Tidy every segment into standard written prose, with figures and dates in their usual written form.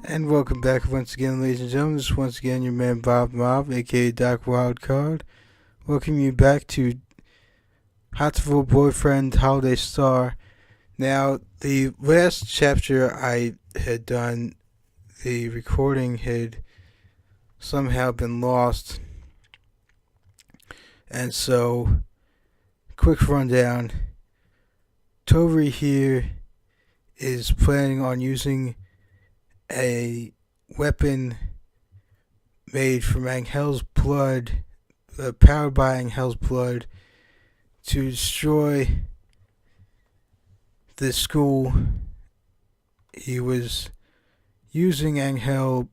And welcome back once again, ladies and gentlemen. This is once again your man Bob Mob, aka Doc Wildcard. Welcome you back to Hatoful Boyfriend Holiday Star. Now, the last chapter I had done, the recording had somehow been lost. And so, quick rundown. Tohri here is planning on using a weapon made from Angel's blood, powered by Angel's blood, to destroy the school. He was using Angel,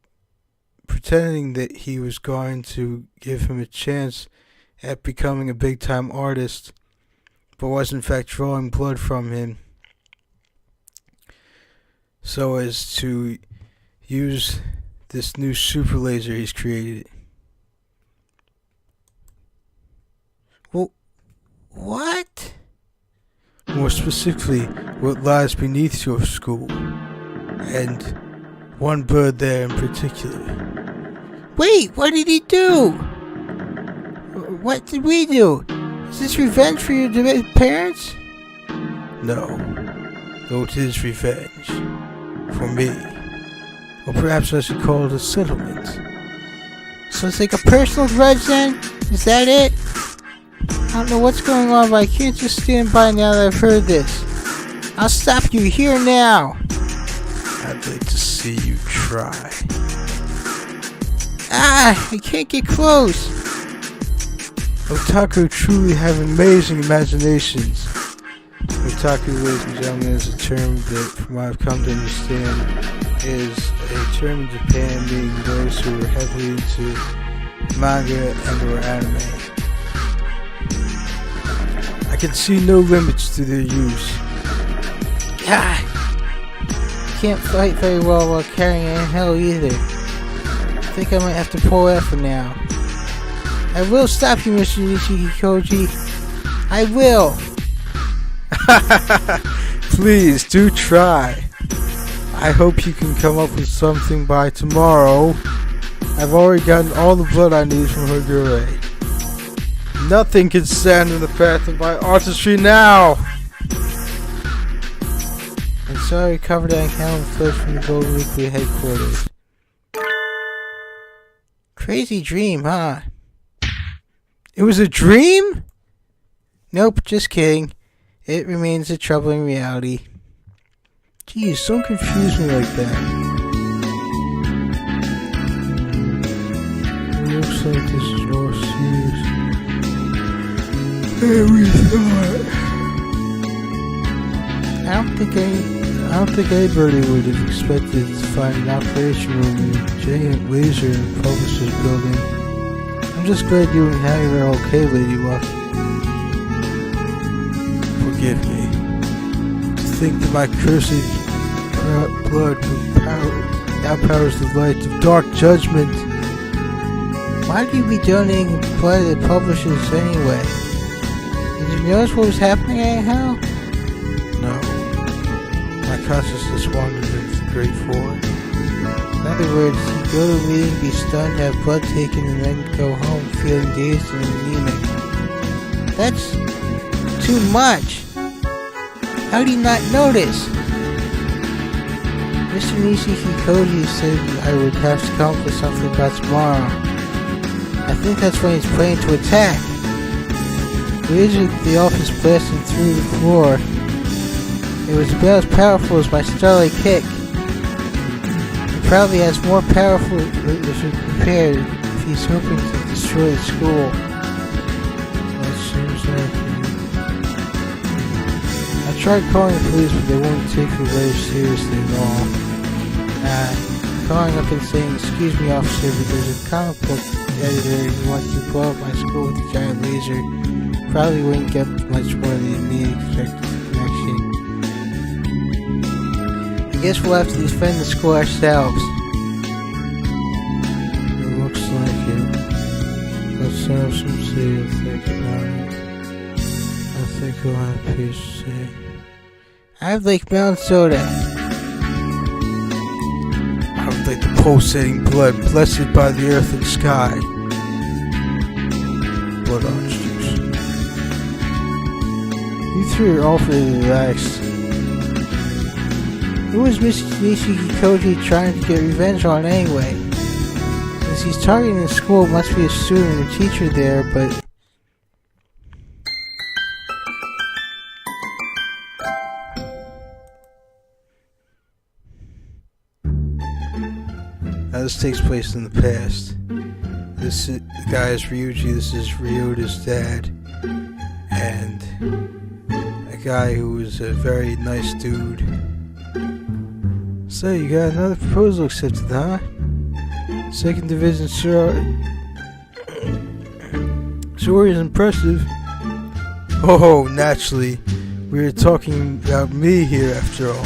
pretending that he was going to give him a chance at becoming a big-time artist, but was in fact drawing blood from him so as to use this new super laser he's created. Well, what? More specifically, what lies beneath your school, and one bird there in particular. Wait, what did he do? What did we do? Is this revenge for your parents? No, though it is revenge for me. Or perhaps I should call it a settlement. So it's like a personal grudge then? Is that it? I don't know what's going on, but I can't just stand by now that I've heard this. I'll stop you here now. I'd like to see you try. I can't get close. Otaku truly have amazing imaginations. Otaku, ladies and gentlemen, is a term that, from what I've come to understand, is a term in Japan meaning those who are heavily into manga and or anime. I can see no limits to their use. Can't fight very well while carrying Angel either. I think I might have to pull out for now. I will stop you, Mr. Nishiki. I will. Please do try. I hope you can come up with something by tomorrow. I've already gotten all the blood I need from Hagure. Nothing can stand in the path of my artistry now. And so I recovered Angel and fled from the Golden Weekly headquarters. Crazy dream, huh? It was a dream? Nope, just kidding. It remains a troubling reality. Geez, don't confuse me like that. It looks like this is more serious than we thought. I don't think anybody would have expected to find an operation room in a giant laser in a publisher's building. I'm just glad you and Harry are okay, Lady Luck. Forgive me. To think that my cursed blood now powers the light of dark judgment. Why do you be donating blood to the publishers anyway? Did you notice what was happening anyhow? No. My consciousness wandered into the Great Four. In other words, you go to a meeting, be stunned, have blood taken, and then go home feeling dazed and anemic. That's too much. How do you not notice? Mr. Nishiki said I would have to come up with something by tomorrow. I think that's when he's planning to attack. The laser at the office blasted through the floor. It was about as powerful as my starlight kick. It probably has more powerful if it prepared if he's hoping to destroy the school. That seems like I tried calling the police, but they won't take me very seriously at all. Calling up and saying, "Excuse me, officer, but there's a comic book editor who wants to blow up my school with a giant laser." Probably wouldn't get much more than the immediate connection. I guess we'll have to defend the school ourselves. It looks like it. Let's have some serious think about it. I think I'll have a piece to say. I have Lake Mountain Soda. I would like the pulsating blood blessed by the earth and sky. Blood orange juice. You three are awfully relaxed. Who was Mr. Nishiki trying to get revenge on anyway? Since he's targeting the school, it must be a student or teacher there, but... Now this takes place in the past. The guy is Ryuji, this is Ryota's dad, and a guy who was a very nice dude. So you got another proposal accepted, huh? Second division Sorry is impressive. Oh, naturally. We were talking about me here after all.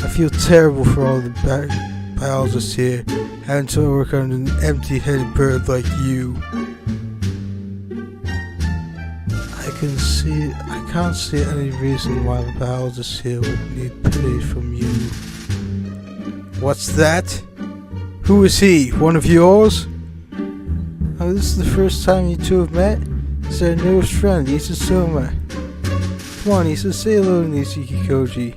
I feel terrible for all the biologists here, having to work on an empty-headed bird like you. I can't see any reason why the biologists here would need pity from you. What's that? Who is he? One of yours? Oh, this is the first time you two have met? This is our newest friend, Issa Soma. Come on, Issa, say hello to Nishiki Koji.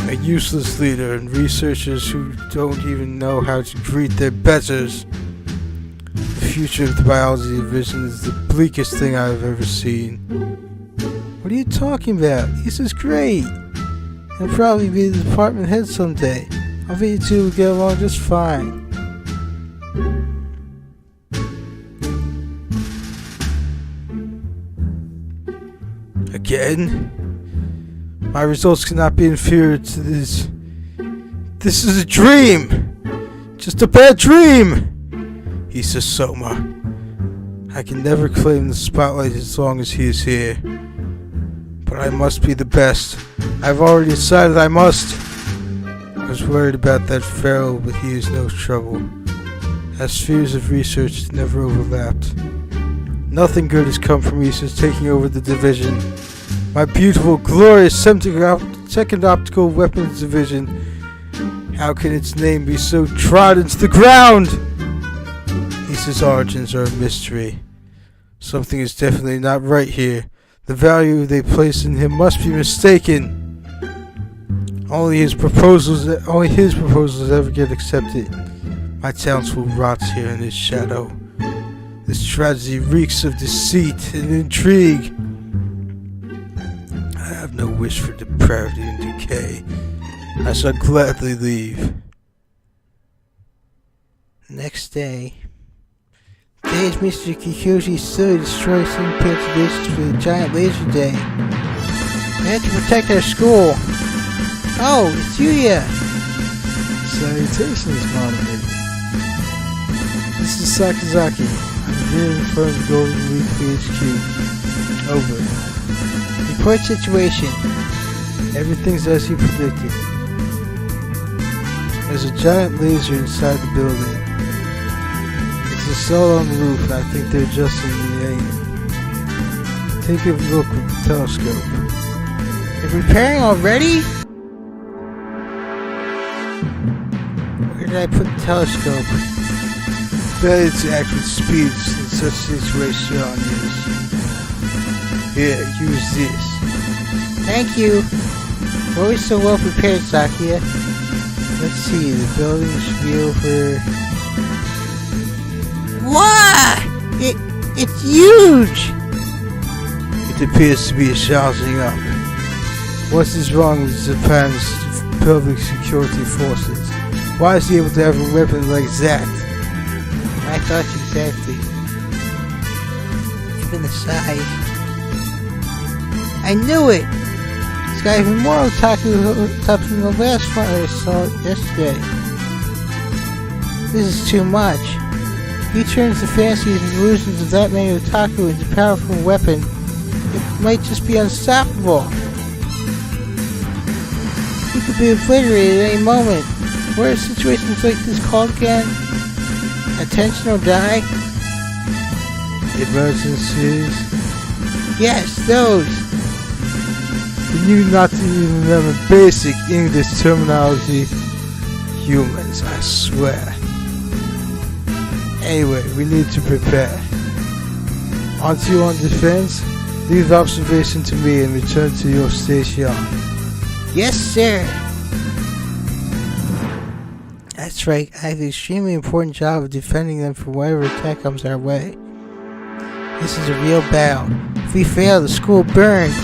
A useless leader and researchers who don't even know how to greet their betters. The future of the biology division is the bleakest thing I've ever seen. What are you talking about? This is great. He'll probably be the department head someday. I bet you two will get along just fine. Again? My results cannot be inferior to this. This is a dream! Just a bad dream! Issa Soma. I can never claim the spotlight as long as he is here. But I must be the best. I've already decided I must. I was worried about that Pharaoh, but he is no trouble. Our spheres of research never overlapped. Nothing good has come from Issa's taking over the division. My beautiful, glorious second optical weapons division. How can its name be so trodden to the ground? Issa's origins are a mystery. Something is definitely not right here. The value they place in him must be mistaken. Only his proposals ever get accepted. My talents will rot here in his shadow. This tragedy reeks of deceit and intrigue. I have no wish for depravity and decay. I shall gladly leave. Next day. Today is Mr. Kikuchi's still destroying some perturbations for the giant laser day. We have to protect our school. Oh, it's Yuya! Salutations, Monomi. This is Sakazaki. I'm here in front of the Golden Leaf HQ. Over. Report situation. Everything's as you predicted. There's a giant laser inside the building. It's installed on the roof, and I think they're adjusting the aim. Take a look with the telescope. They're repairing already? Where did I put the telescope? Bet it's accurate speeds in such situations. Here, use this. Thank you. You're always so well prepared, Sakia. Let's see, the building should be over... What? It's huge! It appears to be a charging up. What is wrong with Japan's public security forces? Why is he able to have a weapon like that? My thoughts exactly. Even the size. I knew it! This guy even more otaku than the last one I saw yesterday. This is too much. He turns the fantasies and illusions of that many otaku into a powerful weapon. It might just be unstoppable. He could be obliterated at any moment. What are situations like this called again? Attention or die? Emergencies? Yes, those! for you not to even remember basic English terminology. Humans, I swear. Anyway, we need to prepare. On to you on defense. Leave observation to me and return to your station. Yes, sir. That's right. I have an extremely important job of defending them from whatever attack comes our way. This is a real battle. If we fail, the school burns.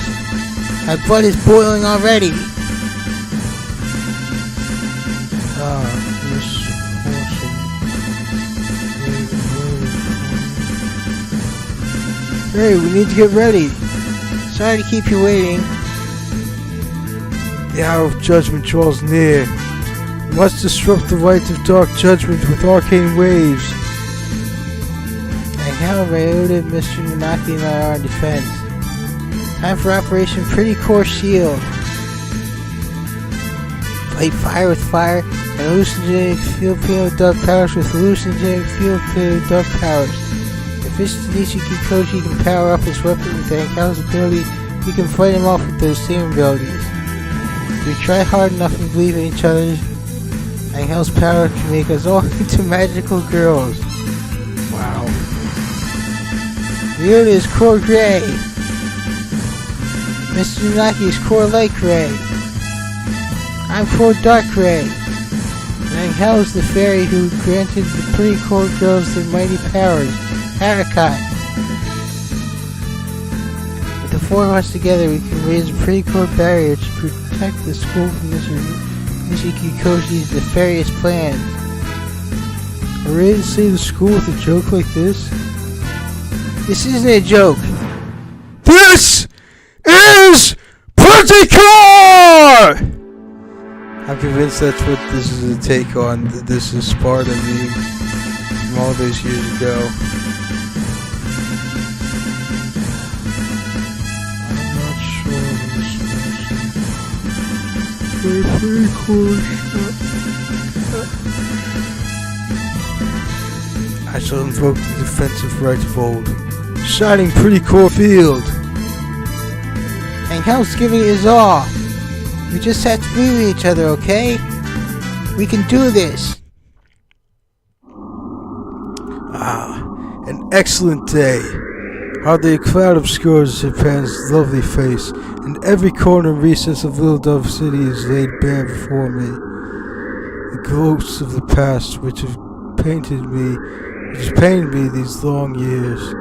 My blood is boiling already. Hey, we need to get ready. Sorry to keep you waiting. The hour of judgment draws near. We must disrupt the right of dark judgment with arcane waves. And how Ryota, Mr. Nanaki, and I are in defense. Time for Operation Pretty Core Shield. Fight fire with fire, and hallucinogenic field with dark powers with hallucinogenic field with dark powers. If Mr. Nishiki can power up his weapon with Angel's ability, we can fight him off with those same abilities. If we try hard enough and believe in each other, Angel's power can make us all into magical girls. Wow. Ryota is Core Gray. Mr. Nanaki is Core Light Gray. I'm Core Dark Gray. And Angel is the fairy who granted the pretty core girls their mighty powers. Harakat. With the four of us together, we can raise a pretty core barrier to protect the school from Mr. Nishiki Koshi's nefarious plans. Are we ready to save the school with a joke like this? This isn't a joke. This is Pretty Core! I'm convinced that's what this is a take on. This is Sparta meme from all those years ago. I'm not sure of this one. Pretty cool shit. I shall invoke the defensive right of old. Shining Pretty Core Field! Angel's giving it his all. We just have to believe in each other, okay? We can do this. Ah, an excellent day. Hardly a cloud obscures Japan's lovely face, and every corner and recess of Little Dove City is laid bare before me. The ghosts of the past which have pained me these long years.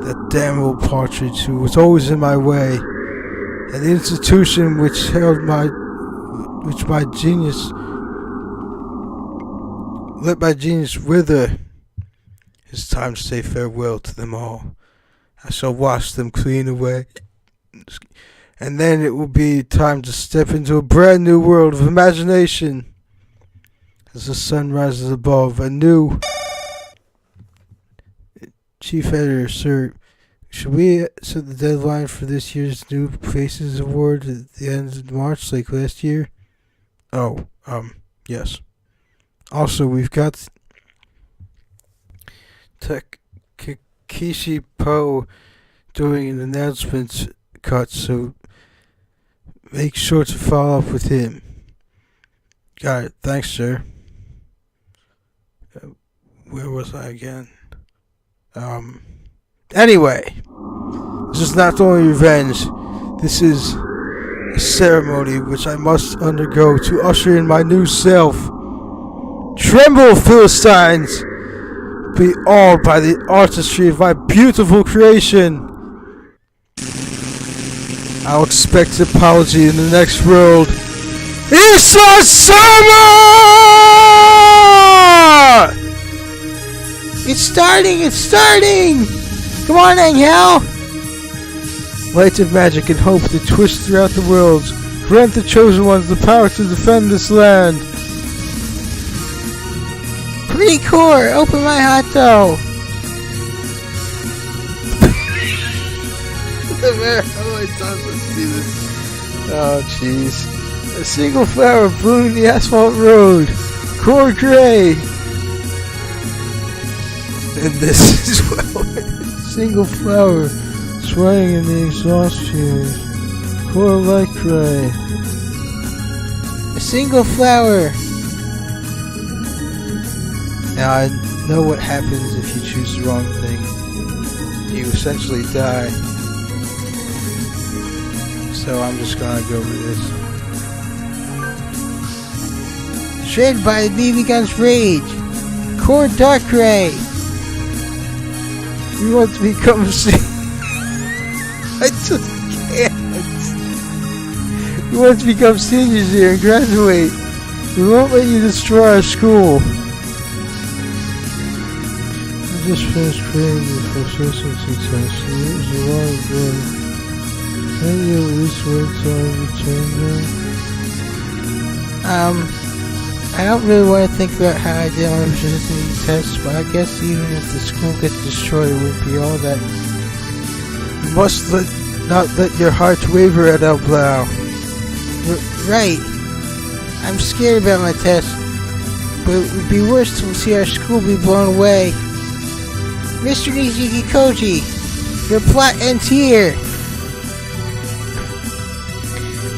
That damn old partridge who was always in my way, and the institution which let my genius wither. It's time to say farewell to them all. I shall wash them clean away, and then it will be time to step into a brand new world of imagination. As the sun rises above, a new Chief Editor, sir, should we set the deadline for this year's New Faces Award at the end of March, like last year? Oh, yes. Also, we've got Takeshi Po doing an announcement cut, so make sure to follow up with him. Got it. Thanks, sir. Where was I again? Anyway, this is not only revenge, this is a ceremony which I must undergo to usher in my new self. Tremble, Philistines! Be awed by the artistry of my beautiful creation. I'll expect an apology in the next world. Isa Sama! It's starting! Come on, Angel! Light of magic and hope that twist throughout the worlds. Grant the chosen ones the power to defend this land. Pretty core, open my hot dough! Oh, jeez. A single flower blooming the asphalt road. Core gray. And this is well. Single flower swaying in the exhaust tubes. Core Lycrae. A single flower. Now I know what happens if you choose the wrong thing. You essentially die. So I'm just gonna go with this. Shredded by the BB gun's rage. Core Darkrai. You want to become I just can't. You want to become seniors here and graduate. We won't let you destroy our school. I just finished creating the processing success. It was a long ago. Can you at least wait till I return now? I don't really want to think about how I did on resisting tests, but I guess even if the school gets destroyed, it wouldn't be all that. You must not let your heart waver at Blau. Right. I'm scared about my test, but it would be worse to see our school be blown away. Mr. Nishiki-Koji, your plot ends here.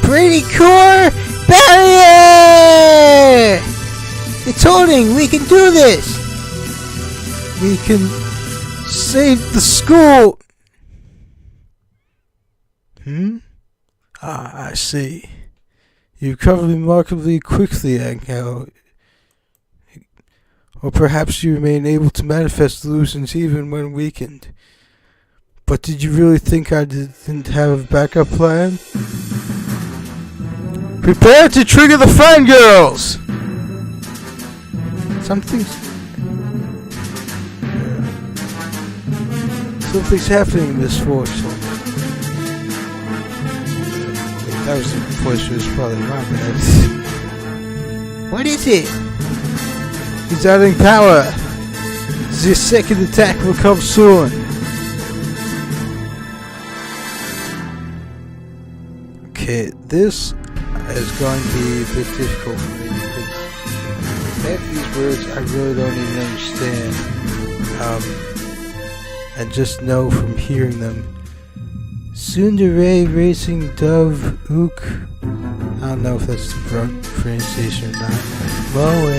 Pretty core barrier! It's holding. We can do this. We can save the school. I see. You recovered remarkably quickly, Angel. Or perhaps you remain able to manifest illusions even when weakened. But did you really think I didn't have a backup plan? Prepare to trigger the fangirls! Something's happening, Miss Fortune. That was the voice was probably my bad. What is it? He's adding power. The second attack will come soon. Okay, this is going to be a bit difficult for me because half these words I really don't even understand. And just know from hearing them. Tsundere Racing Dove Ook. I don't know if that's the pronunciation or not. Moe.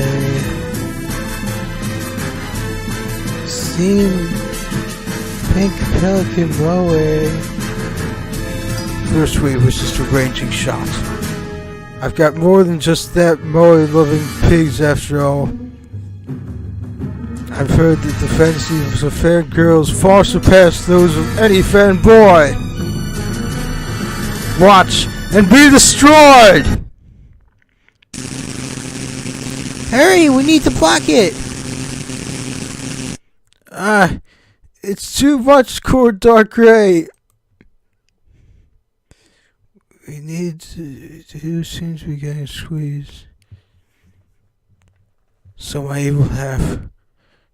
Steam Pink Pelican Moe. First wave was just a ranging shot. I've got more than just that Moe-loving pigs after all. I've heard that the fantasies of fangirls far surpass those of any fanboy. Watch and be destroyed! Hurry, we need to block it! It's too much, Core Darkrai. We need to seems to be getting squeezed. So my evil half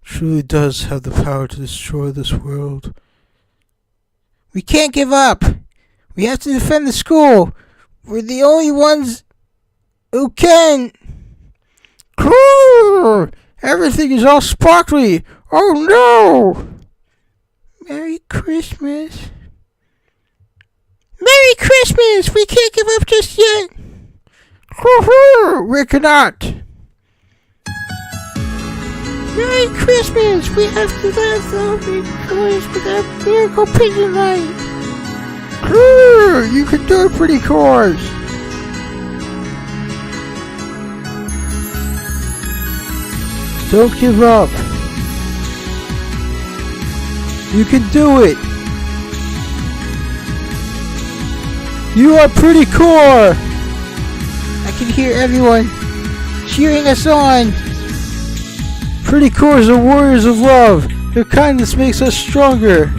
truly does have the power to destroy this world. We can't give up! We have to defend the school! We're the only ones who can! Grrr! Everything is all sparkly! Oh no! Merry Christmas! Merry Christmas! We can't give up just yet! We cannot! Merry Christmas! We have to laugh the toys with that miracle pigeon light! You can do it, pretty cores! Don't give up! You can do it! You are pretty core! I can hear everyone cheering us on! Pretty cores are warriors of love! Their kindness makes us stronger!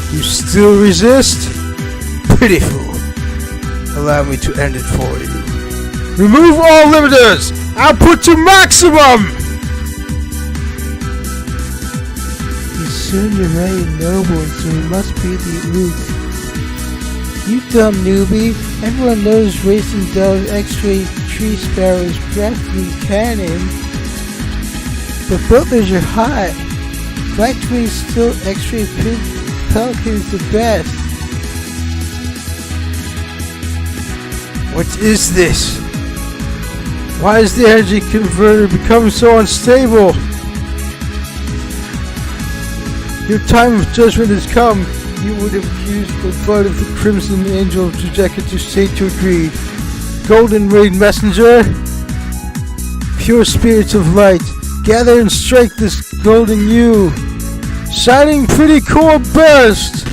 You still resist? Pitiful. Allow me to end it for you. Remove all limiters! Output to maximum! He's soon to ready and noble, so he must be the elite. You dumb newbie. Everyone knows Racing Dove X-Ray Tree Sparrow's breathly cannon. But butlers are hot. Black twins still X-ray pink pelicans the best. What is this? Why is the energy converter becoming so unstable? Your time of judgment has come. You would have used the blood of the Crimson Angel of Trajectory to say to agree. Golden Raid Messenger, pure spirits of light, gather and strike this golden hue. Shining pretty cool burst!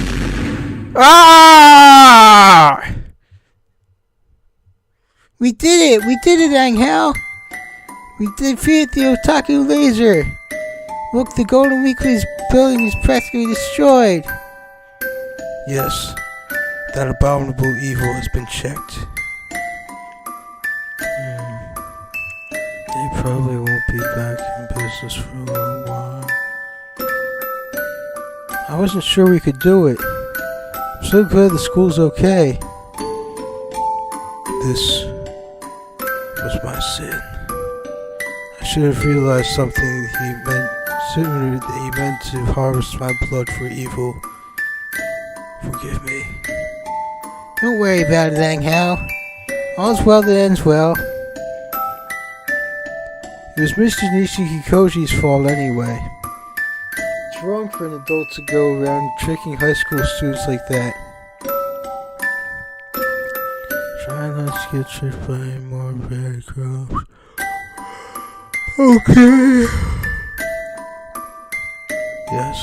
Ah! We did it, Angel! We defeated the Otaku laser! Look, the Golden Weekly's building is practically destroyed! Yes, that abominable evil has been checked. They probably won't be back in business for a little while. I wasn't sure we could do it. I'm so glad the school's okay. This was my sin. I should have realized something he meant sooner, that he meant to harvest my blood for evil. Forgive me. Don't worry about it, Angel. All's well that ends well. It was Mr. Nishikikoji's fault anyway. It's wrong for an adult to go around tricking high school students like that. Try not to get tricked by any more bad girls. Okay. Yes,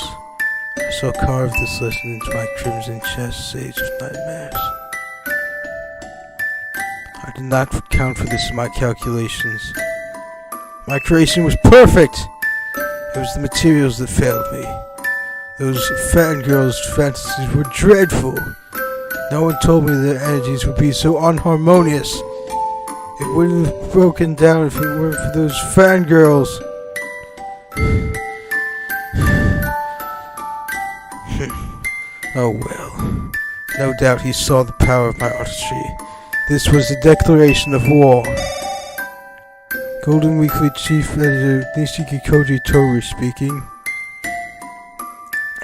I shall carve this lesson into my crimson chest, sage of nightmares. I did not account for this in my calculations. My creation was perfect! It was the materials that failed me. Those fangirls' fantasies were dreadful. No one told me their energies would be so unharmonious. It wouldn't have broken down if it weren't for those fangirls. Oh well. No doubt he saw the power of my artistry. This was a declaration of war. Golden Weekly Chief Editor Nishikikoji Tohri speaking.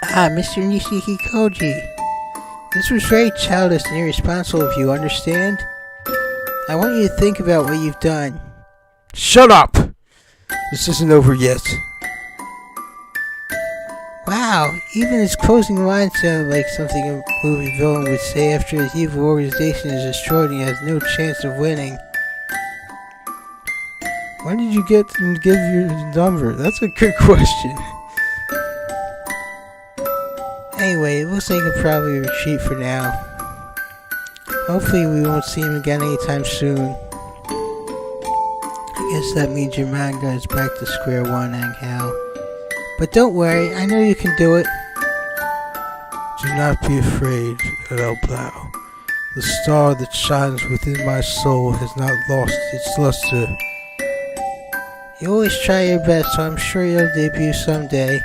Ah, Mr. Nishikikoji. This was very childish and irresponsible of you, understand? I want you to think about what you've done. Shut up! This isn't over yet. Wow, even his closing line sounded like something a movie villain would say after his evil organization is destroyed and he has no chance of winning. When did you get him to give your number? That's a good question. Anyway, it looks like he'll probably retreat for now. Hopefully we won't see him again anytime soon. I guess that means your manga is back to square one, Angel. But don't worry, I know you can do it. Do not be afraid, El Blau. The star that shines within my soul has not lost its luster. You always try your best, so I'm sure you'll debut someday.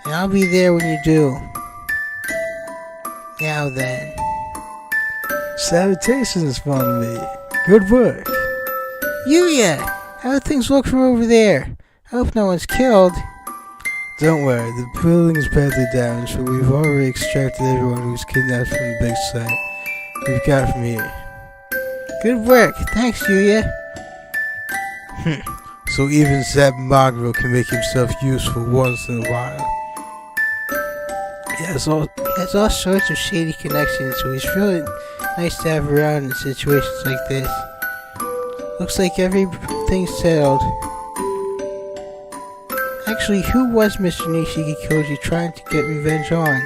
And I'll be there when you do. Now then. Salutations, mon ami. Good work. Yuya! How do things look from over there? I hope no one's killed. Don't worry, the building is badly damaged, but we've already extracted everyone who was kidnapped from the big site. We've got it from here. Good work. Thanks, Yuya. So even Zeb Magro can make himself useful once in a while. He has all sorts of shady connections, so he's really nice to have around in situations like this. Looks like everything's settled. Actually, who was Mr. Nishikikoji trying to get revenge on?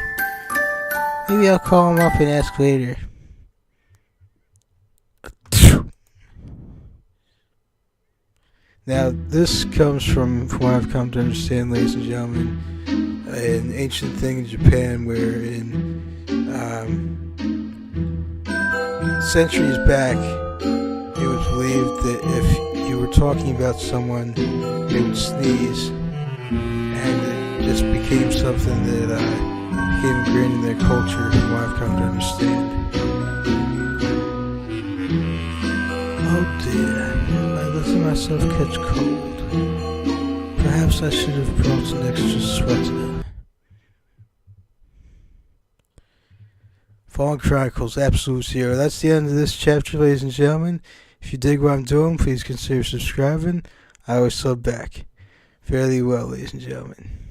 Maybe I'll call him up and ask later. Now, this comes from what I've come to understand, ladies and gentlemen, an ancient thing in Japan wherein centuries back it was believed that if you were talking about someone, they would sneeze, and it just became something that became ingrained in their culture, from what I've come to understand. Oh dear, I let myself catch cold. Perhaps I should have brought an extra sweater. Fallen Chronicles, Absolute Zero. That's the end of this chapter, ladies and gentlemen. If you dig what I'm doing, please consider subscribing. I always sub back. Fairly well, ladies and gentlemen.